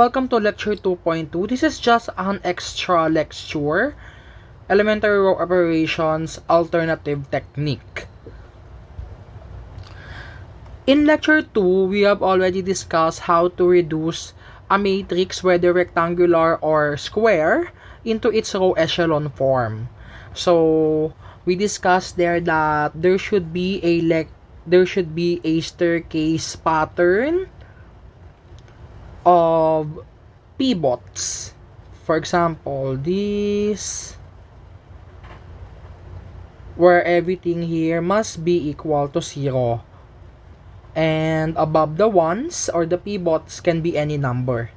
Welcome to lecture 2.2. This is just an extra lecture, elementary row operations, alternative technique. In lecture 2, we have already discussed how to reduce a matrix, whether rectangular or square, into its row echelon form. So, we discussed there that there should be a staircase pattern of pivots. For example, this, where everything here must be equal to 0. And above the ones or the pivots can be any number.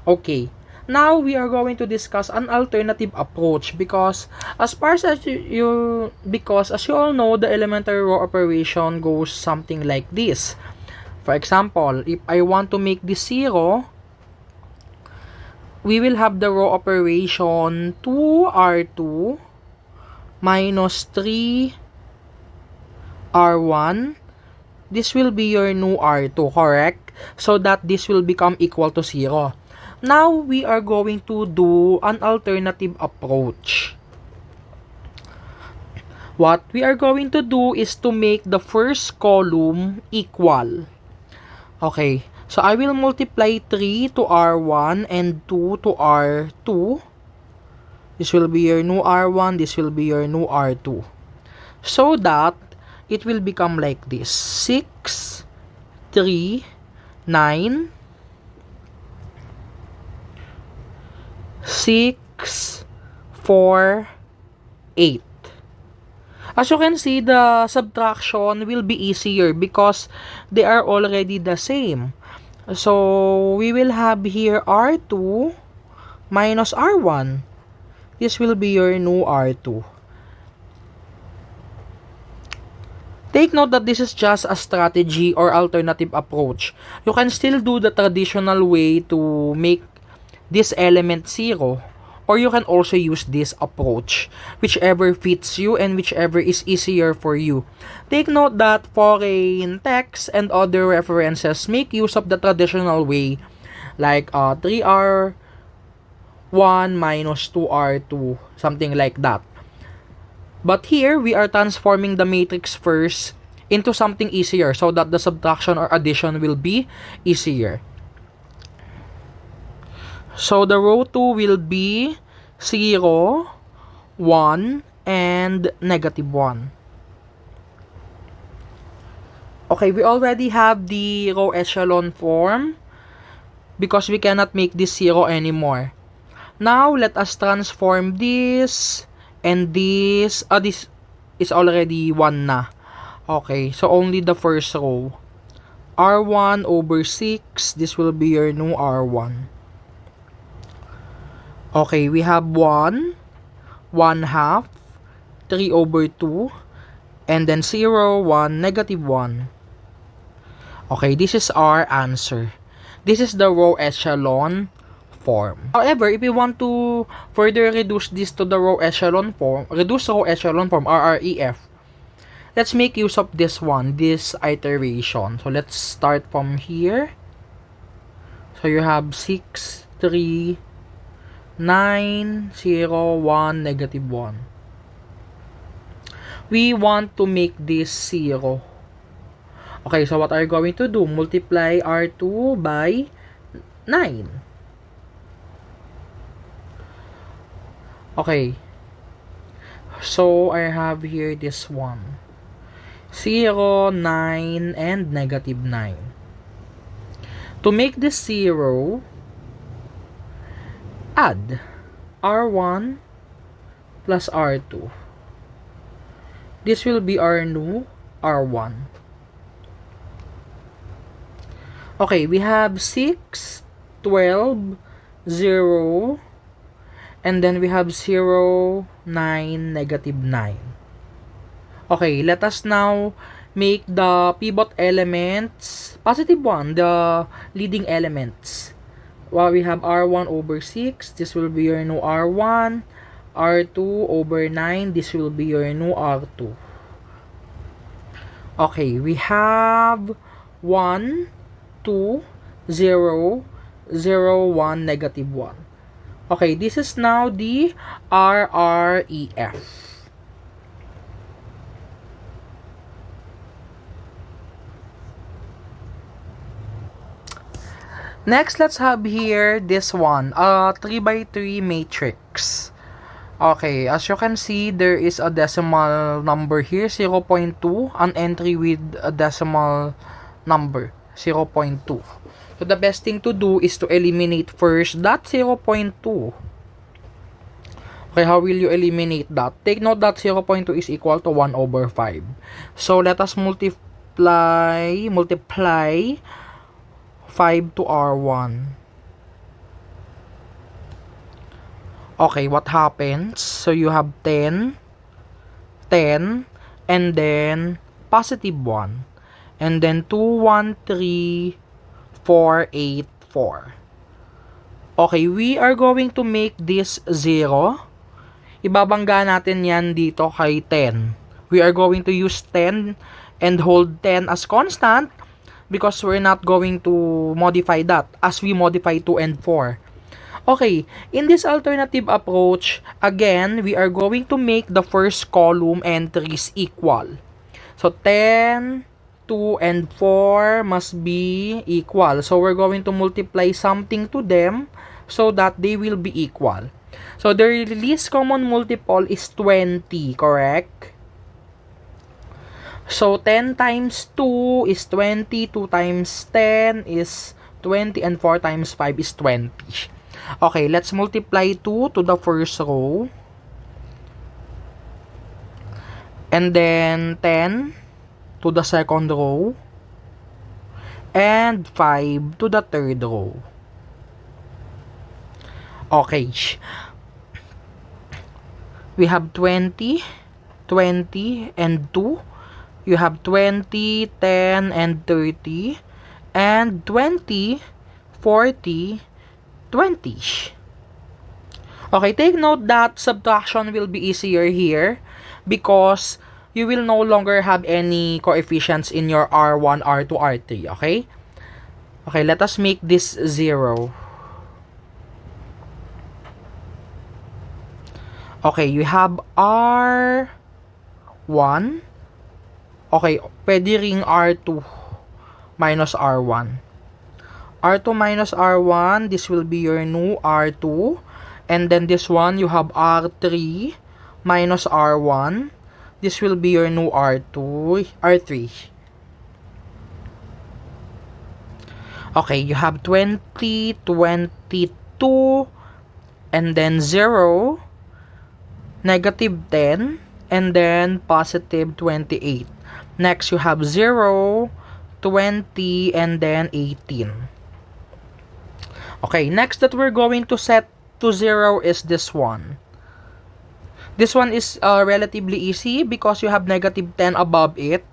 Okay, now we are going to discuss an alternative approach because as you all know, the elementary row operation goes something like this. For example, if I want to make this 0, we will have the row operation 2r2 minus 3r1. This will be your new r2, correct? So that this will become equal to 0. Now, we are going to do an alternative approach. What we are going to do is to make the first column equal. Okay, so I will multiply 3 to r1 and 2 to r2. This will be your new r1, this will be your new r2. So that it will become like this: 6, 3, 9, 6, 4, 8. As you can see, the subtraction will be easier because they are already the same. So, we will have here R2 minus R1. This will be your new R2. Take note that this is just a strategy or alternative approach. You can still do the traditional way to make this element 0. Or you can also use this approach, whichever fits you and whichever is easier for you. Take note that foreign texts and other references make use of the traditional way, like 3r1 minus 2r2, something like that. But here, we are transforming the matrix first into something easier so that the subtraction or addition will be easier. So, the row 2 will be 0, 1, and negative 1. Okay, we already have the row echelon form because we cannot make this 0 anymore. Now, let us transform this and this. This is already 1 na. Okay, so only the first row. R1 over 6, this will be your new R1. Okay, we have 1, 1/2, 3 over 2, and then 0, 1, negative 1. Okay, this is our answer. This is the row echelon form. However, if we want to further reduce this to the row echelon form, RREF, let's make use of this one, this iteration. So, let's start from here. So, you have 6, 3, 9, 0, 1, negative 1. We want to make this 0. Okay, so what are you going to do? Multiply R2 by 9. Okay. So, I have here this one. 0, 9, and negative 9. To make this 0, add R1 plus R2. This will be our new R1. Okay, we have 6, 12, 0, and then we have 0, 9, negative 9. Okay, let us now make the pivot elements, positive 1, the leading elements. Well, we have R1 over 6, this will be your new R1, R2 over 9, this will be your new R2. Okay, we have 1, 2, 0, 0, 1, negative 1. Okay, this is now the RREF. Next, let's have here this one, 3 by 3 matrix. Okay, as you can see, there is a decimal number here, 0.2, an entry with a decimal number, 0.2. So, the best thing to do is to eliminate first that 0.2. Okay, how will you eliminate that? Take note that 0.2 is equal to 1 over 5. So, let us multiply 5 to R1. Okay, what happens? So, you have 10, 10, and then positive 1. And then 2, 1, 3, 4, 8, 4. Okay, we are going to make this 0. Ibabangga natin yan dito kay 10. We are going to use 10 and hold 10 as constant because we're not going to modify that as we modify 2 and 4. Okay, in this alternative approach, again, we are going to make the first column entries equal. So, 10, 2, and 4 must be equal. So, we're going to multiply something to them so that they will be equal. So, the least common multiple is 20, correct? So, 10 times 2 is 20, 2 times 10 is 20, and 4 times 5 is 20. Okay, let's multiply 2 to the first row. And then 10 to the second row. And 5 to the third row. Okay. We have 20, 20, and 2. You have 20, 10, and 30. And 20, 40, 20. Okay, take note that subtraction will be easier here because you will no longer have any coefficients in your R1, R2, R3, okay? Okay, let us make this 0. Okay, you have R1. Okay, pwede ring R2 minus R1. R2 minus R1, this will be your new R2. And then this one, you have R3 minus R1. This will be your new R2, R3. Okay, you have 20, 22, and then 0, negative 10, and then positive 28. Next, you have 0, 20, and then 18. Okay, next that we're going to set to 0 is this one. This one is relatively easy because you have negative 10 above it.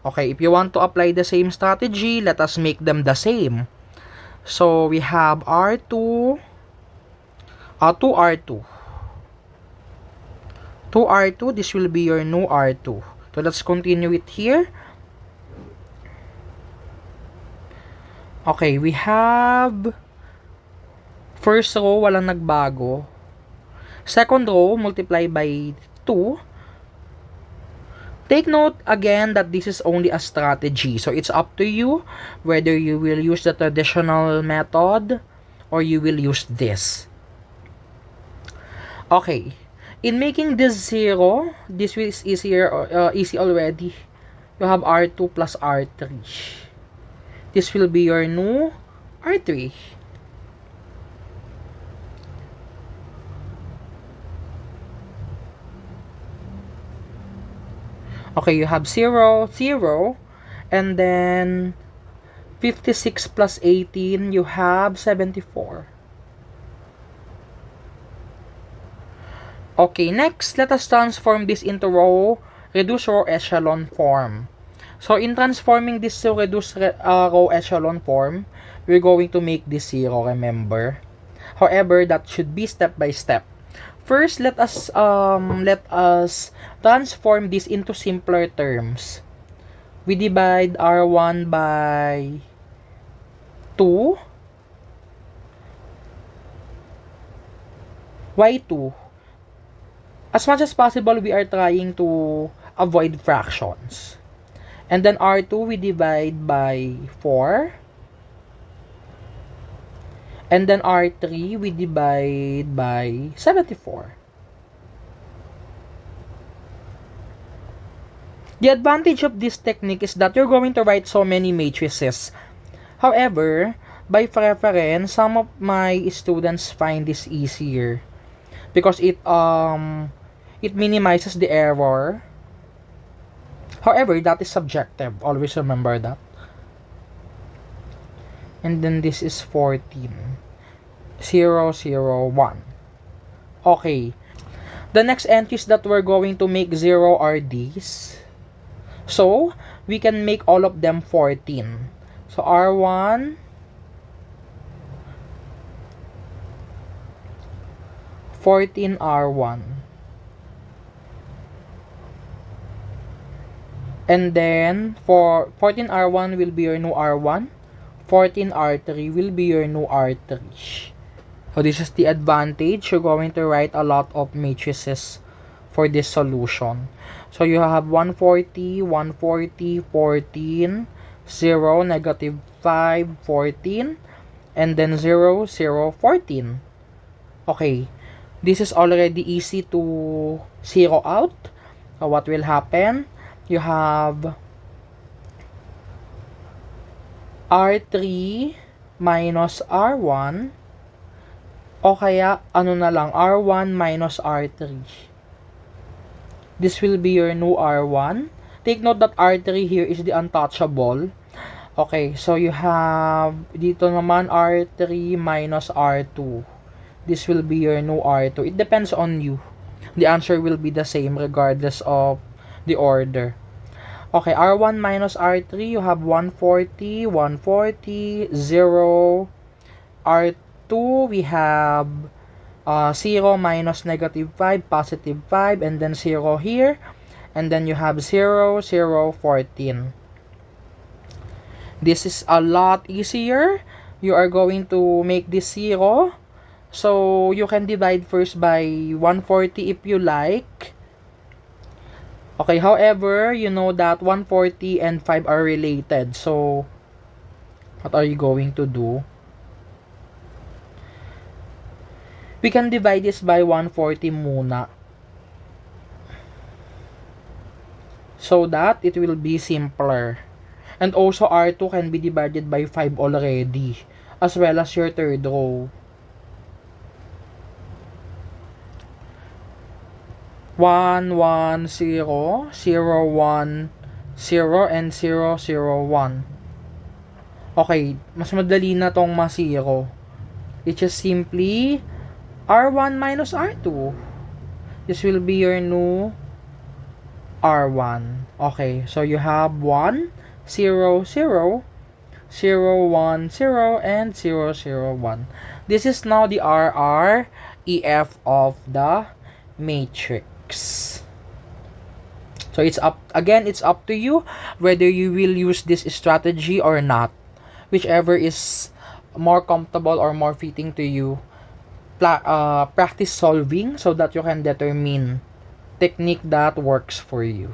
Okay, if you want to apply the same strategy, let us make them the same. So, we have R2, 2R2. 2R2, this will be your new R2. So, let's continue it here. Okay, we have first row, walang nagbago. Second row, multiply by 2. Take note again that this is only a strategy. So, it's up to you whether you will use the traditional method or you will use this. Okay. In making this 0, this is easier, easy already. You have R2 plus R3. This will be your new R3. Okay, you have 0, 0, and then 56 plus 18, you have 74. Okay, next, let us transform this into reduced row echelon form. So, in transforming this to reduced row echelon form, we're going to make this 0, remember? However, that should be step by step. First, let us transform this into simpler terms. We divide R1 by 2. Why 2? As much as possible, we are trying to avoid fractions. And then R2, we divide by 4. And then R3, we divide by 74. The advantage of this technique is that you're going to write so many matrices. However, by preference, some of my students find this easier because it minimizes the error. However, that is subjective. Always remember that. And then this is 14. 0, 0, 1. Okay. The next entries that we're going to make 0 are these. So, we can make all of them 14. So, R1, 14 R1. And then, for 14 R1 will be your new R1. 14 R3 will be your new R3. So, this is the advantage. You're going to write a lot of matrices for this solution. So, you have 140, 140, 14, 0, negative 5, 14, and then 0, 0, 14. Okay. This is already easy to zero out. So, what will happen? You have R3 minus R1 o kaya ano na lang, R1 minus R3. This will be your new R1. Take note that R3 here is the untouchable. Okay, so you have dito naman R3 minus R2. This will be your new R2. It depends on you. The answer will be the same regardless of the order. Okay, R1 minus R3, you have 140, 140, 0. R2, we have 0 minus negative 5, positive 5, and then 0 here. And then you have 0, 0, 14. This is a lot easier. You are going to make this 0. So, you can divide first by 140 if you like. Okay, however, you know that 140 and 5 are related. So, what are you going to do? We can divide this by 140 muna. So that it will be simpler. And also, R2 can be divided by 5 already. As well as your third row. 1, 1, 0, 0, 1, 0, and 0, 0, 1. Okay, mas madali na tong ma-0. It's just simply R1 minus R2. This will be your new R1. Okay, so you have 1, 0, 0, 0, 1, 0, and 0, 0, 1. This is now the RREF of the matrix. So it's up to you whether you will use this strategy or not. Whichever is more comfortable or more fitting to you. Practice solving so that you can determine technique that works for you.